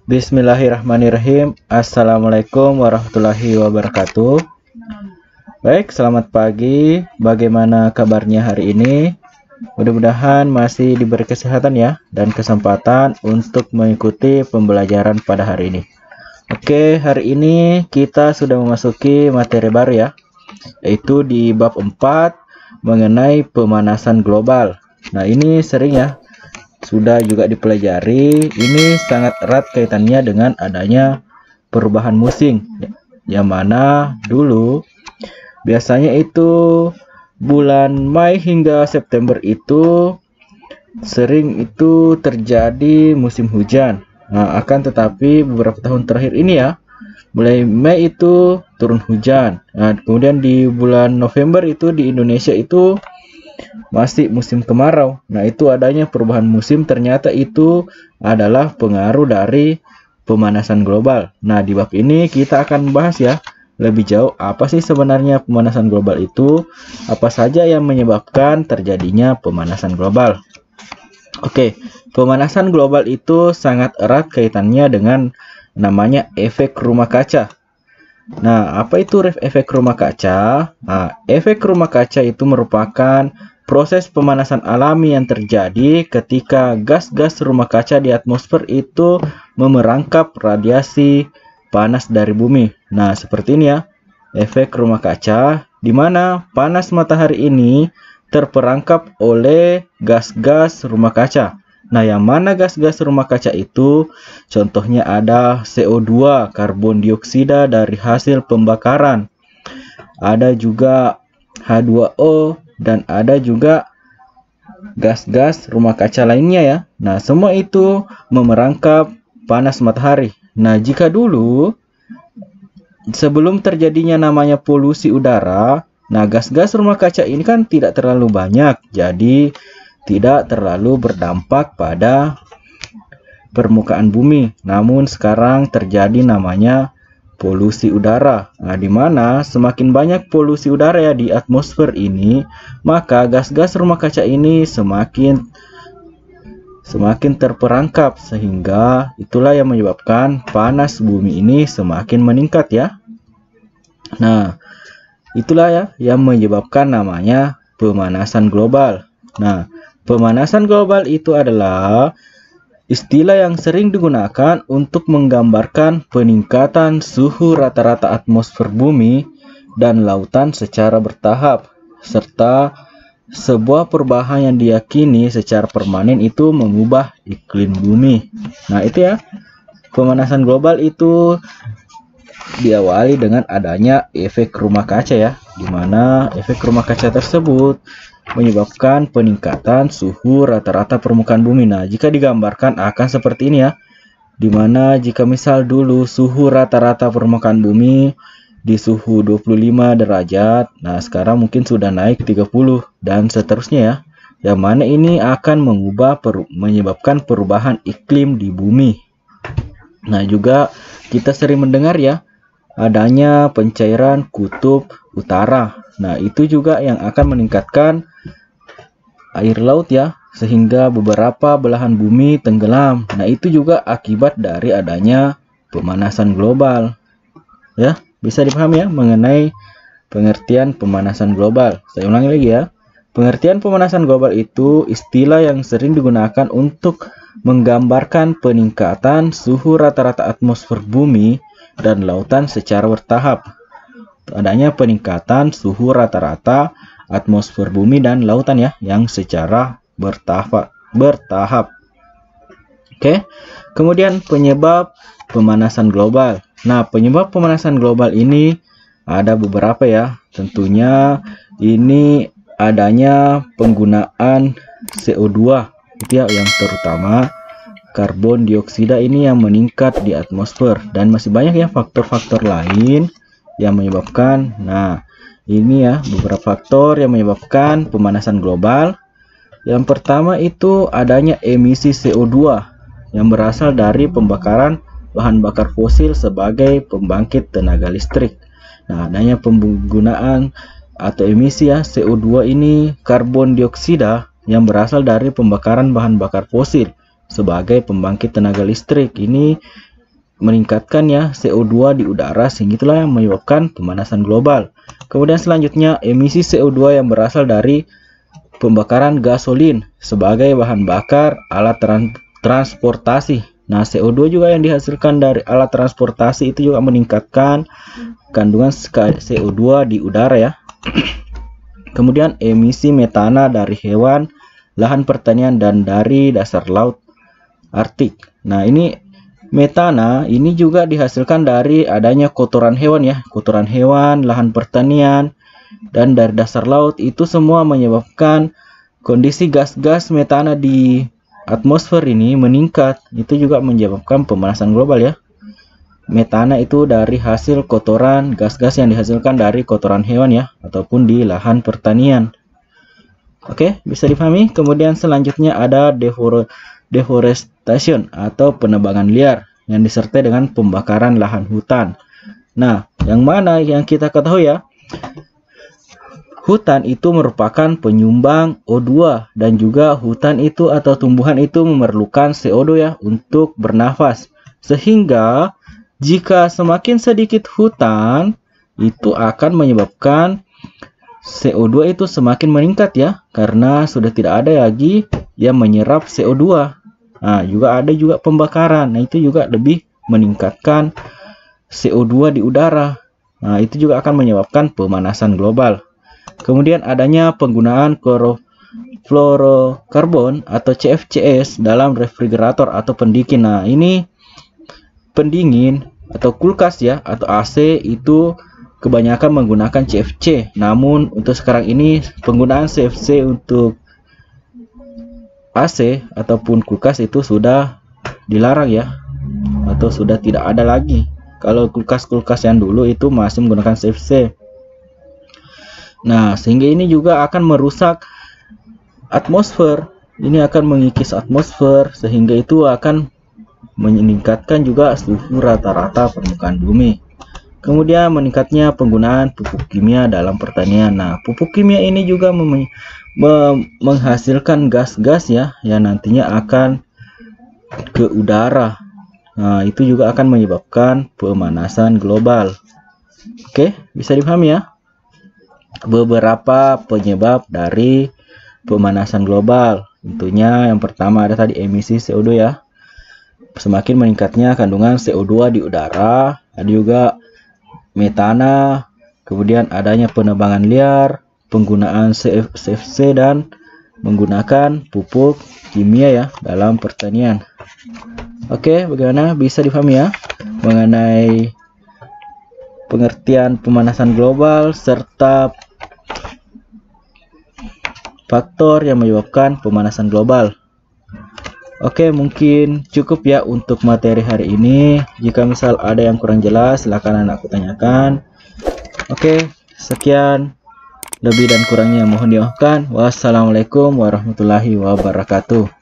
Bismillahirrahmanirrahim. Assalamualaikum warahmatullahi wabarakatuh. Baik, selamat pagi. Bagaimana kabarnya hari ini? Mudah-mudahan masih diberi kesehatan ya dan kesempatan untuk mengikuti pembelajaran pada hari ini. Oke, hari ini kita sudah memasuki materi baru ya, yaitu di bab 4 mengenai pemanasan global. Nah, ini sering ya sudah juga dipelajari. Ini sangat erat kaitannya dengan adanya perubahan musim, yang mana dulu biasanya itu bulan Mei hingga September itu sering itu terjadi musim hujan. Nah, akan tetapi beberapa tahun terakhir ini ya, mulai Mei itu turun hujan. Nah, kemudian di bulan November itu di Indonesia itu masih musim kemarau. Nah, itu adanya perubahan musim ternyata itu adalah pengaruh dari pemanasan global. Nah, di bab ini kita akan bahas ya lebih jauh apa sih sebenarnya pemanasan global itu, apa saja yang menyebabkan terjadinya pemanasan global. Oke, pemanasan global itu sangat erat kaitannya dengan namanya efek rumah kaca. Nah, apa itu efek rumah kaca? Nah, efek rumah kaca itu merupakan proses pemanasan alami yang terjadi ketika gas-gas rumah kaca di atmosfer itu memerangkap radiasi panas dari bumi. Nah, seperti ini ya, efek rumah kaca, di mana panas matahari ini terperangkap oleh gas-gas rumah kaca. Nah, yang mana gas-gas rumah kaca itu? Contohnya ada CO2, karbon dioksida dari hasil pembakaran. Ada juga H2O dan ada juga gas-gas rumah kaca lainnya ya. Nah, semua itu memerangkap panas matahari. Nah, jika dulu sebelum terjadinya namanya polusi udara, nah gas-gas rumah kaca ini kan tidak terlalu banyak, jadi tidak terlalu berdampak pada permukaan bumi. Namun sekarang terjadi namanya polusi udara. Nah, di mana semakin banyak polusi udara ya di atmosfer ini, maka gas-gas rumah kaca ini semakin terperangkap, sehingga itulah yang menyebabkan panas bumi ini semakin meningkat ya. Nah, itulah ya yang menyebabkan namanya pemanasan global. Nah, pemanasan global itu adalah istilah yang sering digunakan untuk menggambarkan peningkatan suhu rata-rata atmosfer bumi dan lautan secara bertahap, serta sebuah perubahan yang diyakini secara permanen itu mengubah iklim bumi. Nah, itu ya, pemanasan global itu diawali dengan adanya efek rumah kaca ya, di mana efek rumah kaca tersebut menyebabkan peningkatan suhu rata-rata permukaan bumi. Nah, jika digambarkan akan seperti ini ya, di mana jika misal dulu suhu rata-rata permukaan bumi di suhu 25 derajat, nah sekarang mungkin sudah naik 30 dan seterusnya ya, yang mana ini akan menyebabkan perubahan iklim di bumi. Nah, juga kita sering mendengar ya adanya pencairan kutub utara. Nah, itu juga yang akan meningkatkan air laut ya, sehingga beberapa belahan bumi tenggelam. Nah, itu juga akibat dari adanya pemanasan global. Ya, bisa dipahami ya mengenai pengertian pemanasan global. Saya ulangi lagi ya. Pengertian pemanasan global itu istilah yang sering digunakan untuk menggambarkan peningkatan suhu rata-rata atmosfer bumi dan lautan secara bertahap. Adanya peningkatan suhu rata-rata atmosfer bumi dan lautan ya, yang secara bertahap. Oke. Kemudian penyebab pemanasan global. Nah, penyebab pemanasan global ini ada beberapa ya. Tentunya ini adanya penggunaan CO2 itu ya, yang terutama karbon dioksida ini yang meningkat di atmosfer, dan masih banyak ya faktor-faktor lain yang menyebabkan. Nah, ini ya beberapa faktor yang menyebabkan pemanasan global. Yang pertama itu adanya emisi CO2 yang berasal dari pembakaran bahan bakar fosil sebagai pembangkit tenaga listrik. Nah, adanya penggunaan atau emisi ya CO2 ini karbon dioksida yang berasal dari pembakaran bahan bakar fosil sebagai pembangkit tenaga listrik. Ini meningkatkan ya CO2 di udara, sehingga itulah yang menyebabkan pemanasan global. Kemudian selanjutnya emisi CO2 yang berasal dari pembakaran gasolin sebagai bahan bakar alat transportasi. Nah, CO2 juga yang dihasilkan dari alat transportasi itu juga meningkatkan kandungan CO2 di udara ya. Kemudian emisi metana dari hewan, lahan pertanian, dan dari dasar laut Arktik. Nah, ini metana ini juga dihasilkan dari adanya kotoran hewan ya, kotoran hewan, lahan pertanian, dan dari dasar laut. Itu semua menyebabkan kondisi gas-gas metana di atmosfer ini meningkat. Itu juga menyebabkan pemanasan global ya. Metana itu dari hasil kotoran, gas-gas yang dihasilkan dari kotoran hewan ya, ataupun di lahan pertanian. Oke, bisa dipahami. Kemudian selanjutnya ada deforestation atau penebangan liar yang disertai dengan pembakaran lahan hutan. Nah, yang mana yang kita ketahui ya, hutan itu merupakan penyumbang O2, dan juga hutan itu atau tumbuhan itu memerlukan CO2 ya untuk bernafas. Sehingga jika semakin sedikit hutan, itu akan menyebabkan CO2 itu semakin meningkat ya, karena sudah tidak ada lagi yang menyerap CO2. Nah, juga ada juga pembakaran. Nah, itu juga lebih meningkatkan CO2 di udara. Nah, itu juga akan menyebabkan pemanasan global. Kemudian adanya penggunaan fluorokarbon atau CFCs dalam refrigerator atau pendingin. Nah, ini pendingin atau kulkas ya, atau AC itu kebanyakan menggunakan CFC. Namun untuk sekarang ini penggunaan CFC untuk AC ataupun kulkas itu sudah dilarang ya, atau sudah tidak ada lagi. Kalau kulkas-kulkas yang dulu itu masih menggunakan CFC. Nah, sehingga ini juga akan merusak atmosfer. Ini akan mengikis atmosfer, sehingga itu akan meningkatkan juga suhu rata-rata permukaan bumi. Kemudian meningkatnya penggunaan pupuk kimia dalam pertanian. Nah, pupuk kimia ini juga menghasilkan gas-gas ya, yang nantinya akan ke udara. Nah, itu juga akan menyebabkan pemanasan global. Oke, bisa dipahami ya beberapa penyebab dari pemanasan global. Tentunya yang pertama ada tadi emisi CO2 ya. Semakin meningkatnya kandungan CO2 di udara, ada juga metana, kemudian adanya penebangan liar, penggunaan CFC, dan menggunakan pupuk kimia ya dalam pertanian. Oke, bagaimana bisa dipahami ya mengenai pengertian pemanasan global serta faktor yang menyebabkan pemanasan global. Oke, mungkin cukup ya untuk materi hari ini. Jika misal ada yang kurang jelas, silakan aku tanyakan. Oke, sekian. Lebih dan kurangnya mohon dimaafkan. Wassalamualaikum warahmatullahi wabarakatuh.